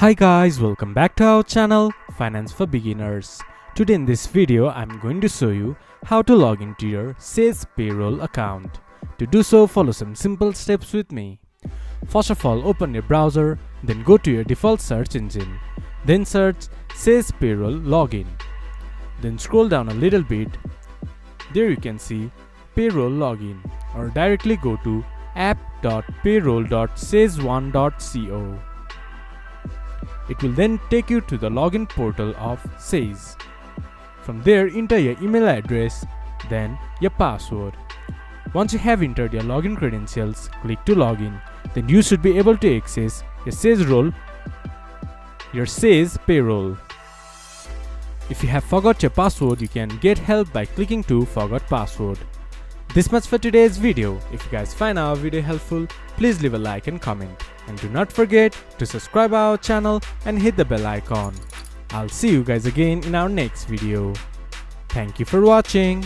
Hi guys, welcome back to our channel Finance for Beginners. Today in this video I'm going to show you how to log into your Sage Payroll account. To do so, follow some simple steps with me. First of all, open your browser, then go to your default search engine. Then search Sage Payroll Login. Then scroll down a little bit. There you can see Payroll Login, or directly go to app.payroll.sage1.co. It will then take you to the login portal of Sage. From there, enter your email address, then your password. Once you have entered your login credentials, click to login. Then you should be able to access your Sage Payroll. If you have forgot your password, you can get help by clicking to Forgot Password. This much for today's video. If you guys find our video helpful, please leave a like and comment. And do not forget to subscribe our channel and hit the bell icon. I'll see you guys again in our next video. Thank you for watching.